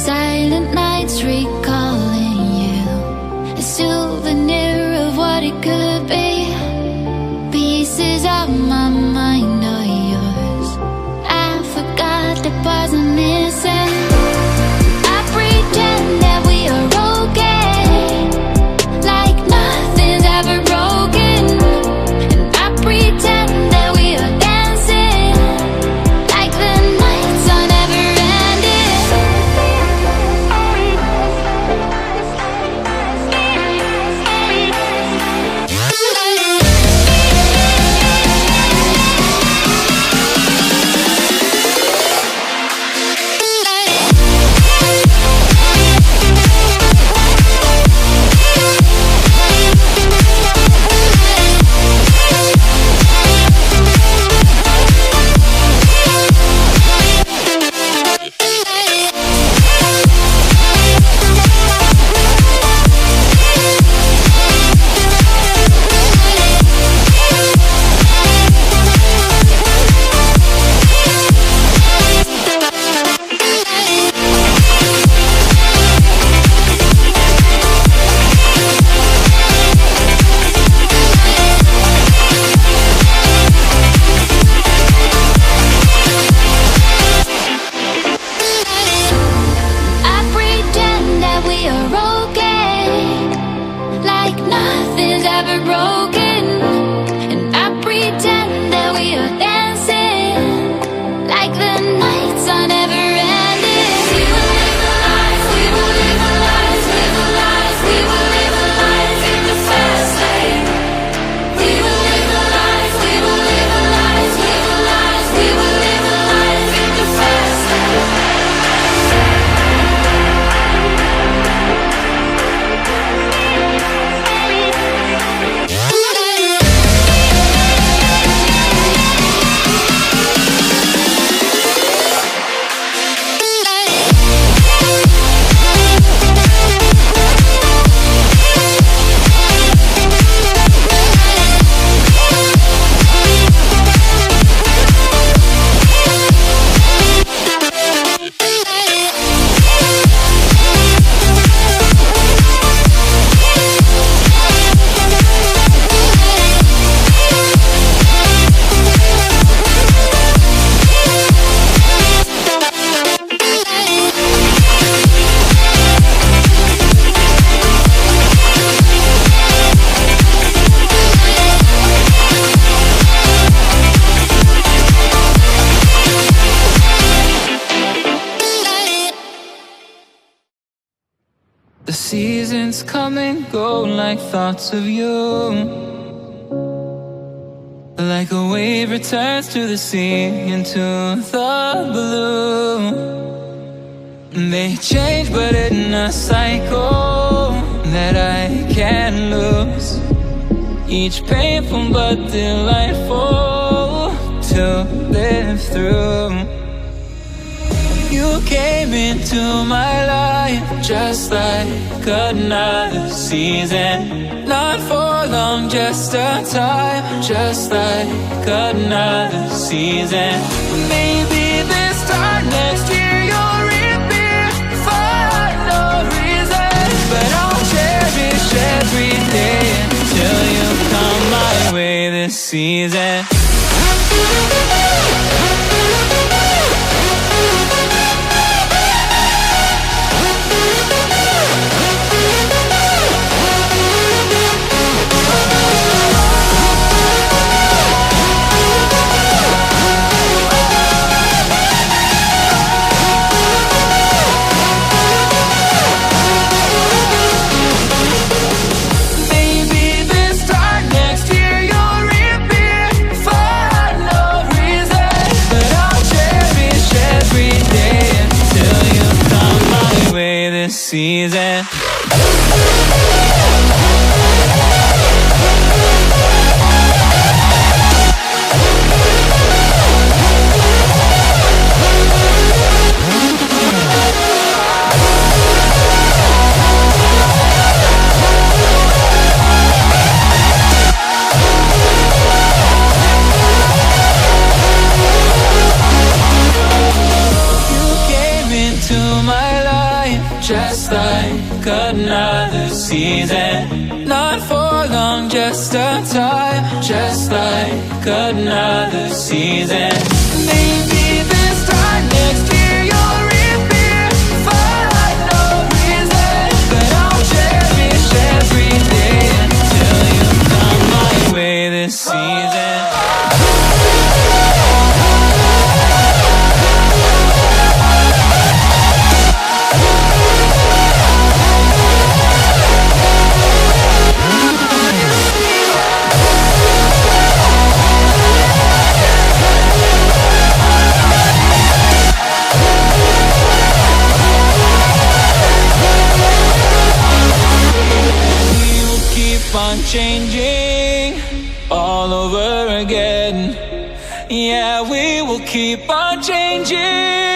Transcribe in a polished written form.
Silent nights recalling you, a souvenir of what it could be. Pieces of my mind are yours. I forgot the parts I'm missing. I pretend that we are okay, like nothing's ever broken. And I pretend that we are dancing, like the nights are never ending. The seasons come and go like thoughts of you, like a wave returns to the sea into the blue. They change but in a cycle that I can't lose, each painful but delightful to live through. You came into my life just like another season, not for long, just a time, just like another season. Maybe this time next year you'll reappear for no reason, but I'll cherish every day until you come my way this season. Season. You came into my life just like another season. Not for long, just a time, just like another season. Maybe this time next year you'll reappear for no reason, but I'll cherish every day until you come my way this season. On changing all over again. Yeah, we will keep on changing